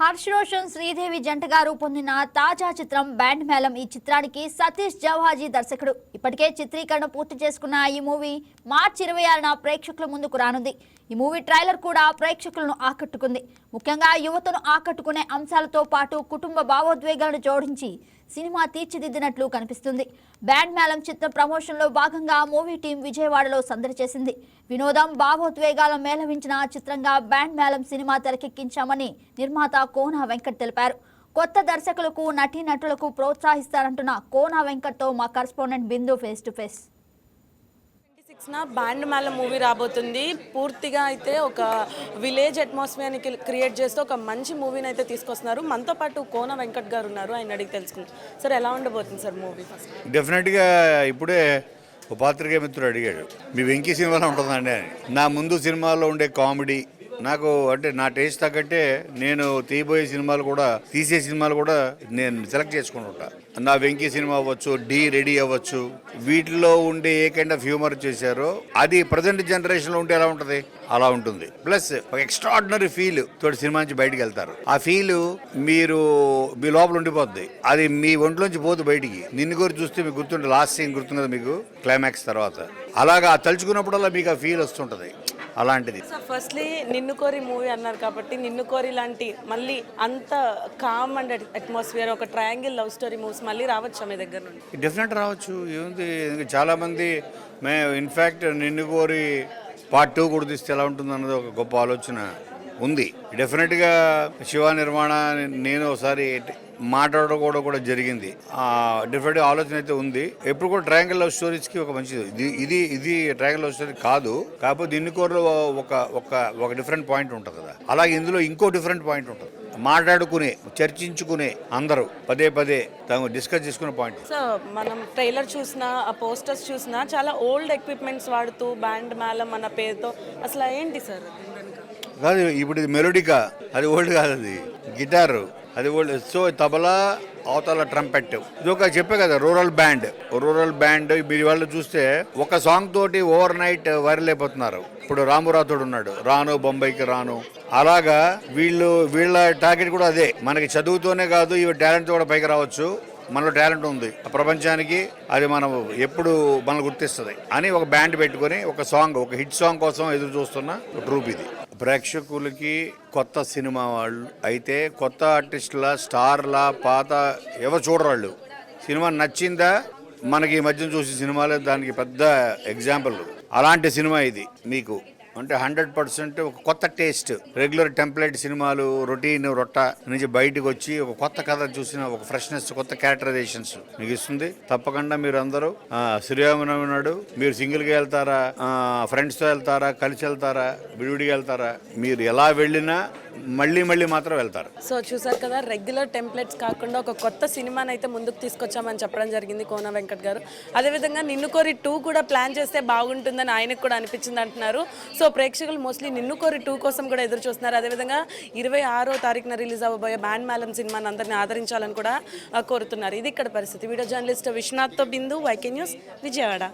హర్ష్ రోషన్ శ్రీదేవి జంటగా రూపొందిన తాజా చిత్రం బ్యాండ్ మేళం. ఈ చిత్రానికి సతీష్ జవాజీ దర్శకుడు. ఇప్పటికే చిత్రీకరణ పూర్తి చేసుకున్న ఈ మూవీ మార్చి 26న ప్రేక్షకుల ముందుకు రానుంది. ఈ మూవీ ట్రైలర్ కూడా ప్రేక్షకులను ఆకట్టుకుంది. ముఖ్యంగా యువతను ఆకట్టుకునే అంశాలతో పాటు కుటుంబ భావోద్వేగాలను జోడించి సినిమా తీర్చిదిద్దినట్లు కనిపిస్తుంది. బ్యాండ్ మేళం చిత్ర ప్రమోషన్లో భాగంగా మూవీ టీం విజయవాడలో సందడి చేసింది. వినోదం, భావోద్వేగాల మేళవించిన చిత్రంగా బ్యాండ్ మేళం సినిమా తెరకెక్కించామని నిర్మాత కోన వెంకట్ తెలిపారు. కొత్త దర్శకులకు, నటీనటులకు ప్రోత్సహిస్తారంటున్న కోన వెంకట్తో మా correspondent Bindu face to face. Band Melam movie రాబోతుంది. పూర్తిగా అయితే ఒక విలేజ్ అట్మాస్ఫియర్ని క్రియేట్ చేస్తూ ఒక మంచి మూవీని అయితే తీసుకొస్తున్నారు. మనతో పాటు కోన వెంకట్ గారు ఉన్నారు. ఆయన అడిగి తెలుసుకుంటాం. సార్, ఎలా ఉండబోతుంది సార్ మూవీ? డెఫినెట్గా ఇప్పుడే ఒక పాత్రికేయ మిత్రుడు అడిగాడు, మీ వెంకీ సినిమాలో ఉంటుందండి అని. నా ముందు సినిమాలో ఉండే కామెడీ నాకు అంటే నా టేస్ట్ తగ్గట్టే నేను తీయబోయే సినిమాలు కూడా, తీసే సినిమాలు కూడా నేను సెలెక్ట్ చేసుకుంటా. నా వెంకీ సినిమా అవ్వచ్చు, డి రెడీ అవ్వచ్చు, వీటిలో ఉండే ఏ కైండ్ ఆఫ్ హ్యూమర్ చేశారో అది ప్రజెంట్ జనరేషన్లో ఉంటే ఎలా ఉంటుంది అలా ఉంటుంది. ప్లస్ ఒక ఎక్స్ట్రాడినరీ ఫీల్ తోటి సినిమా నుంచి బయటికి వెళ్తారు. ఆ ఫీల్ మీరు మీ లోపల ఉండిపోద్ది, అది మీ ఒంట్లోంచి పోదు బయటికి. నిన్ను కోరి చూస్తే మీకు గుర్తుంటే లాస్ట్ సీన్ గుర్తుంది కదా మీకు, క్లైమాక్స్ తర్వాత. అలాగా తలుచుకున్నప్పుడల్లా మీకు ఆ ఫీల్ వస్తుంటుంది. అలాంటిది. ఫస్ట్లీ నిన్ను కోరి మూవీ అన్నారు కాబట్టి నిన్ను కోరి లాంటి మళ్ళీ అంత కామ్ అండ్ అట్మాస్ఫియర్, ఒక ట్రయాంగిల్ లవ్ స్టోరీ మూవీస్ మళ్ళీ రావచ్చా మీ దగ్గర నుండి? డెఫినెట్ రావచ్చు. ఏముంది, చాలామంది ఇన్ఫ్యాక్ట్ నిన్ను కోరి పార్ట్ 2 కూడా తీస్తే ఎలా ఉంటుంది అన్నది ఒక గొప్ప ఆలోచన ఉంది. డెఫినెట్గా శివ నిర్మాణ నేను ఒకసారి మాట్లాడడం కూడా జరిగింది. డెఫినెట్గా ఆలోచన అయితే ఉంది. ఎప్పుడు కూడా ట్రయాంగిల్ లవ్ స్టోరీస్కి ఒక మంచిది. ఇది ట్రయాంగిల్ లవ్ స్టోరీ కాదు, కాకపోతే ఇన్ని కోర్లో ఒక డిఫరెంట్ పాయింట్ ఉంటుంది కదా. అలాగే ఇందులో ఇంకో డిఫరెంట్ పాయింట్ ఉంటుంది. మాట్లాడుకునే, చర్చించుకునే, అందరూ పదే తాము డిస్కస్ చేసుకునే పాయింట్. సో మనం ట్రైలర్ చూసినా, ఆ పోస్టర్స్ చూసినా చాలా ఓల్డ్ ఎక్విప్మెంట్స్ వాడుతూ బ్యాండ్ మేళం అన్న పేరుతో అసలు ఏంటి సార్? కాదు, ఇప్పుడు ఇది మెలోడికా, అది ఓల్డ్ కాదు, అది గిటారు, అది ఓల్డ్. సో తబలా, అవతల ట్రంపెట్, ఇది ఒక చెప్పే కదా రూరల్ బ్యాండ్. మీరు వాళ్ళు చూస్తే ఒక సాంగ్ తోటి ఓవర్ నైట్ వైరల్ అయిపోతున్నారు. ఇప్పుడు రాము రాథోడ్ ఉన్నాడు, రాను బొంబాయికి రాను. అలాగా వీళ్ళ టార్గెట్ కూడా అదే. మనకి చదువుతోనే కాదు, ఈ టాలెంట్ కూడా పైకి రావచ్చు, మనలో టాలెంట్ ఉంది ప్రపంచానికి, అది మనం ఎప్పుడు మనల్ని గుర్తిస్తుంది అని ఒక బ్యాండ్ పెట్టుకొని ఒక హిట్ సాంగ్ కోసం ఎదురు చూస్తున్న ట్రూప్ ఇది. ప్రేక్షకులకి కొత్త సినిమా వాళ్ళు అయితే, కొత్త ఆర్టిస్టుల, స్టార్ల, పాత ఎవరు చూడరాళ్ళు. సినిమా నచ్చిందా, మనకి ఈ మధ్యన చూసే సినిమాలే దానికి పెద్ద ఎగ్జాంపుల్. అలాంటి సినిమా ఇది మీకు. అంటే 100% ఒక కొత్త టేస్ట్. రెగ్యులర్ టెంప్లెట్ సినిమాలు, రొటీన్ రొట్ట నుంచి బయటకు వచ్చి ఒక కొత్త కథ చూసిన ఒక ఫ్రెష్నెస్, కొత్త క్యారెక్టరైజేషన్స్ మీకు ఇస్తుంది. తప్పకుండా మీరు అందరూ శ్రీరామనవమి నాడు మీరు సింగిల్గా వెళ్తారా, ఫ్రెండ్స్తో వెళ్తారా, కలిసి వెళ్తారా, విడివిడిగా వెళ్తారా, మీరు ఎలా వెళ్ళినా మళ్ళీ మాత్రం వెళ్తారు. సో చూసారు కదా, రెగ్యులర్ టెంప్లెట్స్ కాకుండా ఒక కొత్త సినిమాని అయితే ముందుకు తీసుకొచ్చామని చెప్పడం జరిగింది కోన వెంకట్ గారు. అదేవిధంగా నిన్ను కోరి 2 కూడా ప్లాన్ చేస్తే బాగుంటుందని ఆయనకు కూడా అనిపించింది అంటున్నారు. సో ప్రేక్షకులు మోస్ట్లీ నిన్ను కోరి 2 కోసం కూడా ఎదురు చూస్తున్నారు. అదేవిధంగా 26వ తారీఖున రిలీజ్ అవ్వబోయే బ్యాండ్ మేళం సినిమాని అందరినీ ఆదరించాలని కూడా కోరుతున్నారు. ఇది ఇక్కడ పరిస్థితి. వీడియో జర్నలిస్ట్ విశ్వనాథ్తో బిందు, వైకే న్యూస్, విజయవాడ.